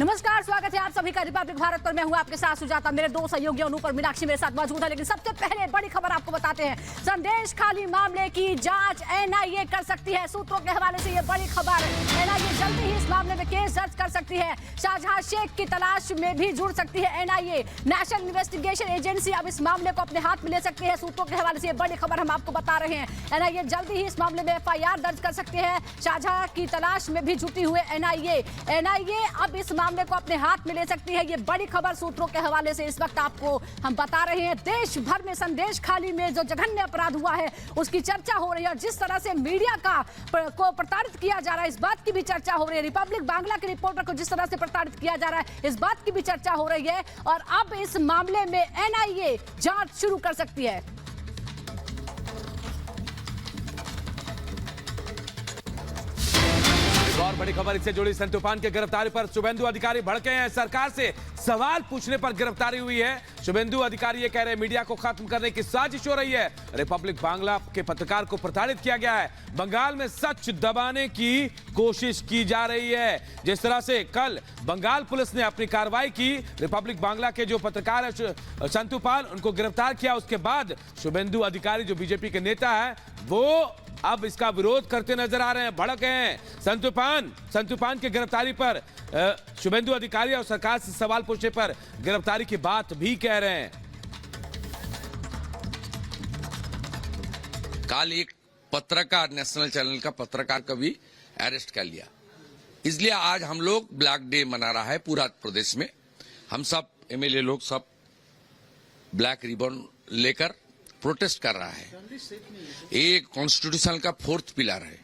नमस्कार, स्वागत है आप सभी का रिपब्लिक भारत पर। मैं हूं आपके साथ सुजाता, मेरे दो सहयोगी अनूप और मीनाक्षी मेरे साथ मौजूद है। लेकिन सबसे पहले बड़ी खबर आपको बताते हैं, संदेश खाली मामले की जांच एनआईए कर सकती है। सूत्रों के हवाले से ये बड़ी खबर, एनआईए जल्दी ही इस मामले में केस दर्ज कर सकती है। शाहजहां शेख की तलाश में भी जुड़ सकती है एनआईए। नेशनल इन्वेस्टिगेशन एजेंसी अब इस मामले को अपने हाथ में ले सकती है। सूत्रों के हवाले से ये बड़ी खबर हम आपको बता रहे हैं। एनआईए जल्दी ही इस मामले में एफआईआर दर्ज कर सकती है। शाहजहां की तलाश में भी जुटी हुई एनआईए अब इस मामले को अपने हाथ में ले सकती है। ये बड़ी खबर सूत्रों के हवाले से इस वक्त आपको हम बता रहे हैं। देश भर में संदेश खाली में जो जघन्य अपराध हुआ है उसकी चर्चा हो रही है, और जिस तरह से मीडिया को प्रताड़ित किया जा रहा है इस बात की भी चर्चा हो रही है। रिपब्लिक बांग्ला के रिपोर्टर को जिस तरह से प्रताड़ित किया जा रहा है इस बात की भी चर्चा हो रही है, और अब इस मामले में एनआईए जांच शुरू कर सकती है। और बड़ी खबर इससे जुड़ी, संतूफान के गिरफ्तारी पर शुभेंदु अधिकारी भड़के हैं। सरकार से सवाल पूछने पर गिरफ्तारी हुई है। शुभेंदु अधिकारी ये कह रहे हैं मीडिया को खत्म करने की साजिश हो रही है। रिपब्लिक बांग्ला के पत्रकार को प्रताड़ित किया गया है। बंगाल में सच दबाने की कोशिश की जा रही है। जिस तरह से कल बंगाल पुलिस ने अपनी कार्रवाई की, रिपब्लिक बांग्ला के जो पत्रकार है संतूफान, उनको गिरफ्तार किया, उसके बाद शुभेंदु अधिकारी जो बीजेपी के नेता है वो अब इसका विरोध करते नजर आ रहे हैं, भड़क हैं। संतूफान की गिरफ्तारी पर शुभेंदु अधिकारी और सरकार से सवाल पूछने पर गिरफ्तारी की बात भी कह रहे हैं। कल एक पत्रकार, नेशनल चैनल का पत्रकार का भी अरेस्ट कर लिया, इसलिए आज हम लोग ब्लैक डे मना रहा है पूरा प्रदेश में। हम सब एमएलए लोग सब ब्लैक रिबन लेकर प्रोटेस्ट कर रहा है। ये कॉन्स्टिट्यूशन का फोर्थ पिलर है।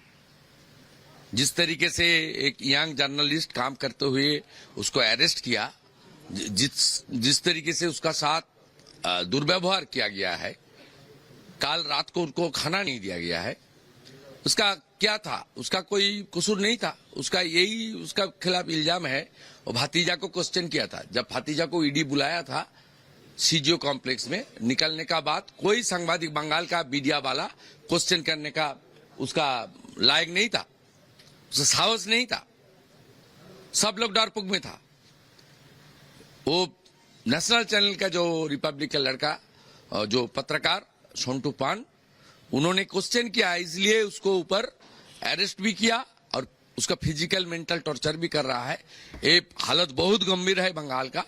जिस तरीके से एक यंग जर्नलिस्ट काम करते हुए उसको अरेस्ट किया, जिस तरीके से उसका साथ दुर्व्यवहार किया गया है, कल रात को उनको खाना नहीं दिया गया है, उसका क्या था? उसका कोई कसूर नहीं था। उसका खिलाफ इल्जाम है। और भतीजा को क्वेश्चन किया था। जब भतीजा को ईडी बुलाया था सीजीओ कॉम्प्लेक्स में, निकलने का बाद कोई सांबादिक बंगाल का मीडिया वाला क्वेश्चन करने का उसका लायक नहीं था, उसका साहस नहीं था। सब लोग डरपोक में था। वो नेशनल चैनल का जो रिपब्लिक का लड़का, जो पत्रकार संतूफान, उन्होंने क्वेश्चन किया, इसलिए उसको ऊपर अरेस्ट भी किया और उसका फिजिकल मेंटल टॉर्चर भी कर रहा है। ये हालत बहुत गंभीर है बंगाल का।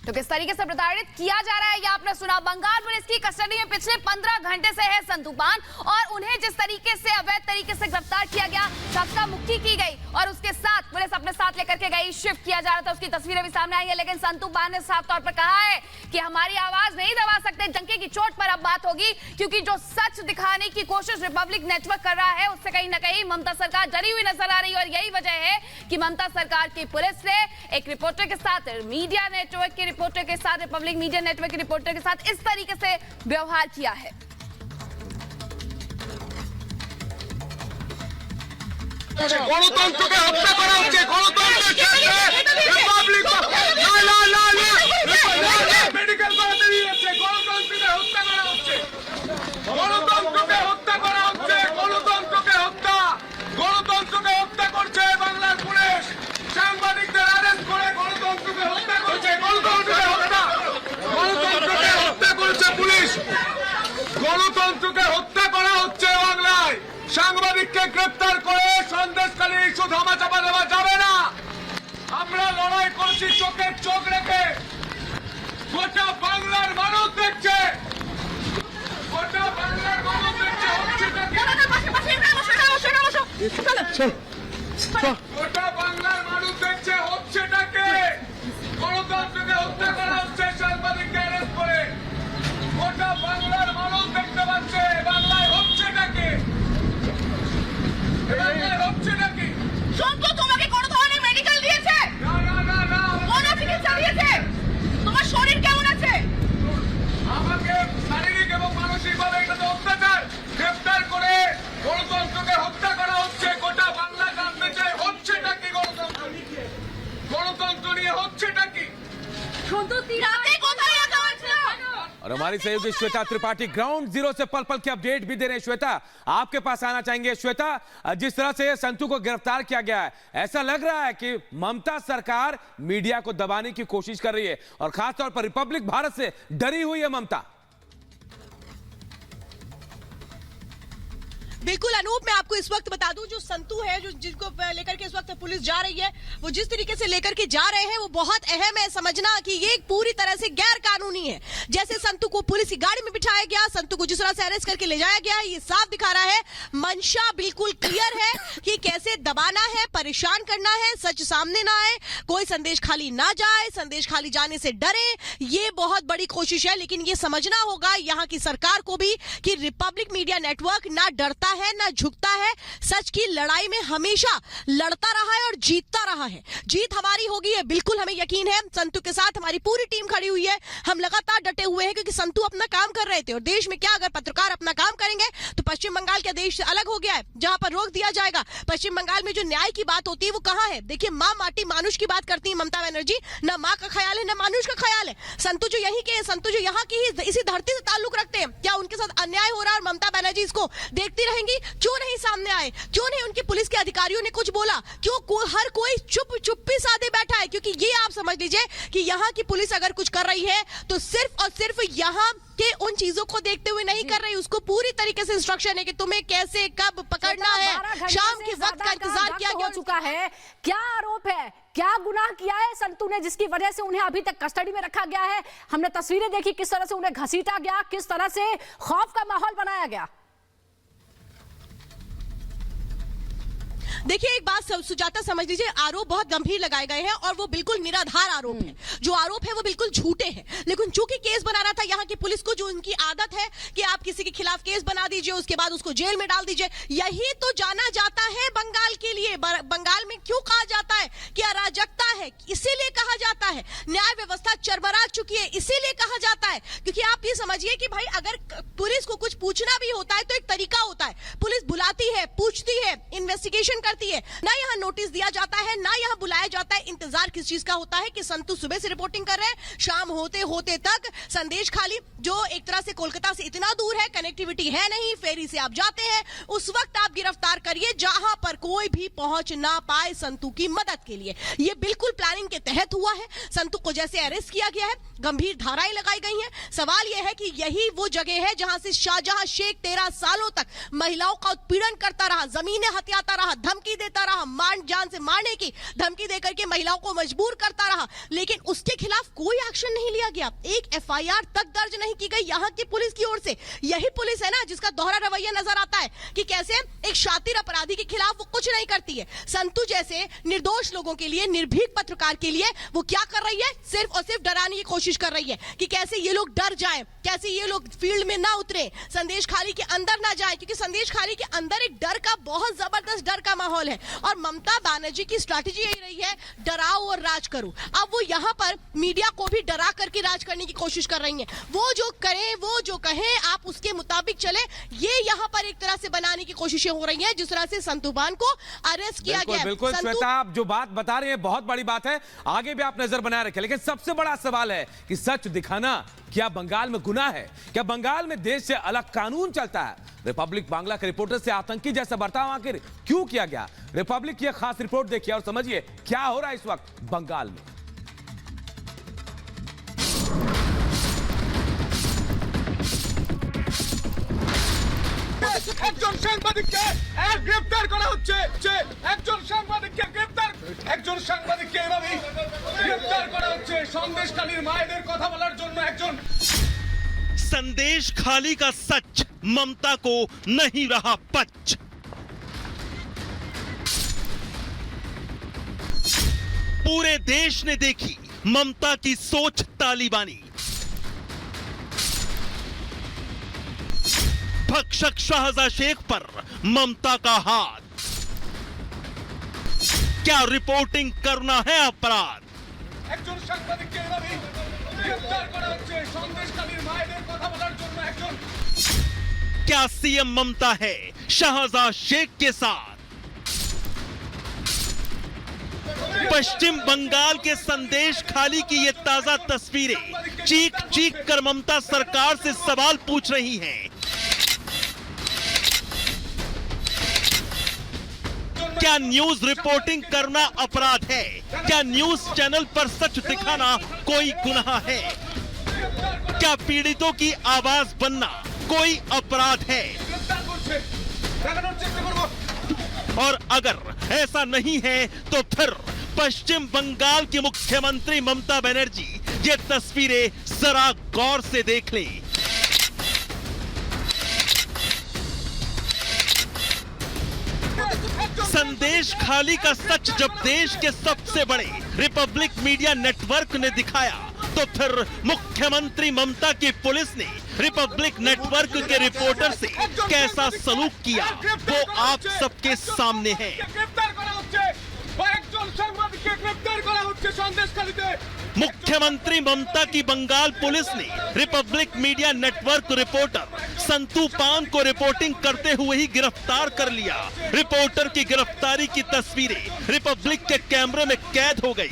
तो किस तरीके से प्रताड़ित किया जा रहा है ये आपने सुना। बंगाल पुलिस की कस्टडी में पिछले 15 घंटे से है संतूफान, और उन्हें जिस तरीके से अवैध तरीके से गिरफ्तार किया गया, धक्का मुक्की की गई और उसके साथ पुलिस अपने साथ लेकर के गई, शिफ्ट किया जा रहा था, उसकी तस्वीरें भी सामने आई है। लेकिन संतूफान ने साफ तौर पर कहा है कि हमारी आवाज नहीं दबा सकते। डंके की चोट पर अब बात होगी, क्योंकि जो सच दिखाने की कोशिश रिपब्लिक नेटवर्क कर रहा है उससे कहीं ना कहीं ममता सरकार डरी हुई नजर आ रही है। और यही वजह है कि ममता सरकार की पुलिस ने एक रिपोर्टर के साथ, मीडिया नेटवर्क के रिपोर्टर के साथ, रिपब्लिक मीडिया नेटवर्क के रिपोर्टर के साथ इस तरीके से व्यवहार किया है। গণতন্ত্রকে হত্যা করা হচ্ছে, গণতন্ত্রের মেডিকেল করাতে দিয়ে যাচ্ছে, গণতন্ত্রকে হত্যা করা হচ্ছে, গণতন্ত্রকে হত্যা করা হচ্ছে, গণতন্ত্রকে হত্যা করছে বাংলার পুলিশ। সাংবাদিকদের অ্যারেস্ট করে গণতন্ত্রকে হত্যা করছে, গণতন্ত্রকে হত্যা করছে পুলিশ। গণতন্ত্রকে হত্যা করা হচ্ছে বাংলায়। সাংবাদিককে গ্রেফতার করে সন্দেশখালী ইস্যু ধামাচাপা দেওয়া যাবে না। আমরা লড়াই করছি চোখের চোখ রেখে। গোটা বাংলার মানুষ দেখছে, গোটা বাংলার মানুষ দেখছে গোটা বাংলার মানুষ দেখছে হচ্ছেটাকে। গণতন্ত্রকে হত্যা করা হচ্ছে সাংবাদিককে অ্যারেস্ট করে। গোটা বাংলার মানুষ দেখতে পাচ্ছে বাংলায় হচ্ছেটাকে, বাংলায় হচ্ছেটাকে। সন্তু তোমাকে কোন ধরনের মেডিকেল দিয়েছে? না কোন চিকিৎসা দিয়েছে? তোমার শরীর কেমন আছে? আমাকে শারীরিক এবং মানসিকভাবে এটা তো অত্যাচার। গ্রেফতার করে গণতন্ত্রকে হত্যা করা হচ্ছে। গোটা বাংলা জানতে চায় হচ্ছেটাকে। हमारी सहयोगी श्वेता त्रिपाठी ग्राउंड जीरो से पल पल की अपडेट भी दे रहे हैं। श्वेता, आपके पास आना चाहेंगे। श्वेता, जिस तरह से संतू को गिरफ्तार किया गया है, ऐसा लग रहा है कि ममता सरकार मीडिया को दबाने की कोशिश कर रही है और खासतौर पर रिपब्लिक भारत से डरी हुई है ममता। बिल्कुल अनूप, मैं आपको इस वक्त बता दूं, जो संतू है, जो जिनको लेकर के इस वक्त पुलिस जा रही है, वो जिस तरीके से लेकर के जा रहे हैं वो बहुत अहम है समझना कि ये पूरी तरह से गैर कानूनी है। जैसे संतू को पुलिस की गाड़ी में बिठाया गया, संतू को जिस तरह से अरेस्ट करके ले जाया गया, ये साफ दिखा रहा है, मंशा बिल्कुल क्लियर है कि कैसे दबाना है, परेशान करना है, सच सामने ना आए, कोई संदेश खाली ना जाए, संदेश खाली जाने से डरे, ये बहुत बड़ी कोशिश है। लेकिन ये समझना होगा यहाँ की सरकार को भी कि रिपब्लिक मीडिया नेटवर्क ना डरता है ना झुकता है, सच की लड़ाई में हमेशा लड़ता रहा है और जीतता रहा है। जीत हमारी होगी, ये बिल्कुल हमें यकीन है। संतू के साथ हमारी पूरी टीम खड़ी हुई है, हम लगातार डटे हुए हैं क्योंकि संतू अपना काम कर रहे थे। और देश में क्या, अगर पत्रकार अपना काम करेंगे तो पश्चिम बंगाल के देश से अलग हो गया है जहां पर रोक दिया जाएगा। पश्चिम बंगाल में जो न्याय की बात होती है वो कहां है? देखिए, मां माटी मानुष की बात करती है ममता बनर्जी, ना मां का ख्याल है ना मानुष का ख्याल है। संतू जो यहीं के, संतू जो यहाँ की इसी धरती से ताल्लुक रखते हैं, क्या उनके साथ अन्याय हो रहा है और ममता बनर्जी इसको देखती रहेंगी? क्यों नहीं सामने आए? क्यों नहीं उनकी पुलिस के अधिकारियों ने कुछ बोला? क्यों हर कोई चुप्पी साधे बैठा है? क्योंकि ये आप समझ लीजिए कि यहाँ की पुलिस अगर कुछ कर रही है तो सिर्फ और सिर्फ यहाँ के उन चीजों को देखते हुए नहीं कर रही, उसको पूरी तरीके से इंस्ट्रक्शन है कि तुम्हें कैसे कब पकड़ना है। शाम के वक्त का इंतजार किया गया। हो चुका है, क्या आरोप है, क्या गुनाह किया है संतू ने जिसकी वजह से उन्हें अभी तक कस्टडी में रखा गया है? हमने तस्वीरें देखी किस तरह से उन्हें घसीटा गया, किस तरह से खौफ का माहौल बनाया गया। देखिए, एक बात सुजाता समझ लीजिए, आरोप बहुत गंभीर लगाए गए हैं और वो बिल्कुल निराधार आरोप है। जो आरोप है वो बिल्कुल झूठे हैं। लेकिन चूंकि केस बना रहा था यहाँ की पुलिस को, जो उनकी आदत है कि आप किसी के खिलाफ केस बना दीजिए, उसके बाद उसको जेल में डाल दीजिए, यही तो जाना जाता है बंगाल के लिए। बंगाल में क्यों कहा जाता है कि अराजकता है? इसीलिए कहा जाता है। न्याय व्यवस्था चरमरा चुकी है, इसीलिए कहा जाता है। क्योंकि आप ये समझिए कि भाई अगर पुलिस को कुछ पूछना भी होता है तो एक तरीका होता है। पुलिस बुलाती है, पूछती है, इन्वेस्टिगेशन करती है, ना यहाँ नोटिस दिया जाता है, ना यहाँ बुलाया जाता है। इंतजार किस चीज का होता है कि संतू सुबह से रिपोर्टिंग कर रहे हैं, शाम होते होते तक संदेश खाली, जो एक तरह से कोलकाता से इतना दूर है, कनेक्टिविटी है नहीं, फेरी से आप जाते हैं, उस वक्त आप गिरफ्तार करिए जहां पर कोई भी पहुंच ना पाए संतू की मदद के लिए। ये बिल्कुल प्लानिंग के तहत हुआ है। संतू को जैसे अरेस्ट किया गया है, गंभीर धाराएं लगाई गई हैं। सवाल यह है कि यही वो जगह है जहां से शाहजहां शेख 13 सालों तक महिलाओं का उत्पीड़न करता रहा, जमीनें हथियाता रहा, धमकी देता रहा, जान से मारने की धमकी देकर के महिलाओं को मजबूर करता रहा, लेकिन उसके खिलाफ कोई एक्शन नहीं लिया गया। एक एफआईआर तक दर्ज नहीं की गई यहाँ की पुलिस की ओर से। यही पुलिस है ना जिसका दोहरा रवैया नजर आता है कि कैसे एक शातिर अपराधी के खिलाफ वो कुछ नहीं करती है। संतू जैसे निर्दोष लोगों के लिए, निर्भीक पत्रकार के लिए वो क्या कर रही है? सिर्फ और सिर्फ डराने की कोशिश कर रही है कि कैसे ये लोग डर जाएं, कैसे ये लोग फील्ड में ना उतरे, संदेश खाली के अंदर ना जाएं, क्योंकि संदेश खाली के अंदर एक डर का, बहुत जबरदस्त डर का माहौल है। और ममता बनर्जी की स्ट्रैटेजी यही रही है, डराओ और राज करो। अब वो यहाँ पर मीडिया को भी डरा करके राज करने की कोशिश कर रही है। वो जो करें, वो जो कहें, आप उसके मुताबिक चले, ये यहाँ पर एक तरह से बनाने की कोशिशें हो रही हैं। जिस तरह से संतू बान को अरेस्ट किया गया। बिल्कुल श्वेता, आप जो बात बता रहे हैं बहुत बड़ी बात है, आगे भी आप नजर बनाए रखें। लेकिन सबसे बड़ा सवाल है कि सच दिखाना क्या बंगाल में गुनाह है? क्या बंगाल में देश से अलग कानून चलता है? रिपब्लिक बांग्ला के रिपोर्टर से आतंकी जैसा बर्ताव आखिर क्यों किया गया? रिपब्लिक की खास रिपोर्ट देखिए और समझिए क्या हो रहा है इस वक्त बंगाल में। একজন সাংবাদিককে গ্রেফতার করা হচ্ছে, একজন সাংবাদিককে এভাবেই গ্রেফতার করা হচ্ছে সন্দেশখালীর মায়েদের কথা বলার জন্য। একজন संदेश खाली का सच ममता को नहीं रहा पच। पूरे देश ने देखी ममता की सोच तालिबानी। भक्षक शाहजहां शेख पर ममता का हाथ। क्या रिपोर्टिंग करना है अपराध? একজন সাংবাদিককে এভাবেই গ্রেফতার করা হচ্ছে সন্দেশখালীর মায়েদের কথা বলার জন্য। একজন क्या सीएम ममता है शाहजहां शेख के साथ? पश्चिम बंगाल के संदेश खाली की ये ताजा तस्वीरें चीख चीख कर ममता सरकार से सवाल पूछ रही हैं। क्या न्यूज रिपोर्टिंग करना अपराध है? क्या न्यूज चैनल पर सच दिखाना कोई गुनाह है? क्या पीड़ितों की आवाज बनना कोई अपराध है? और अगर ऐसा नहीं है तो फिर पश्चिम बंगाल की मुख्यमंत्री ममता बनर्जी ये तस्वीरें जरा गौर से देख लें। संदेश खाली का सच जब देश के सबसे बड़े रिपब्लिक मीडिया नेटवर्क ने दिखाया तो फिर मुख्यमंत्री ममता की पुलिस ने रिपब्लिक नेटवर्क के रिपोर्टर से कैसा सलूक किया वो आप सबके सामने है। मुख्यमंत्री ममता की बंगाल पुलिस ने Republic media network reporter Santu पान को रिपोर्टिंग करते हुए ही गिरफ्तार कर लिया। रिपोर्टर की गिरफ्तारी की तस्वीरें रिपब्लिक के कैमरे में कैद हो गई।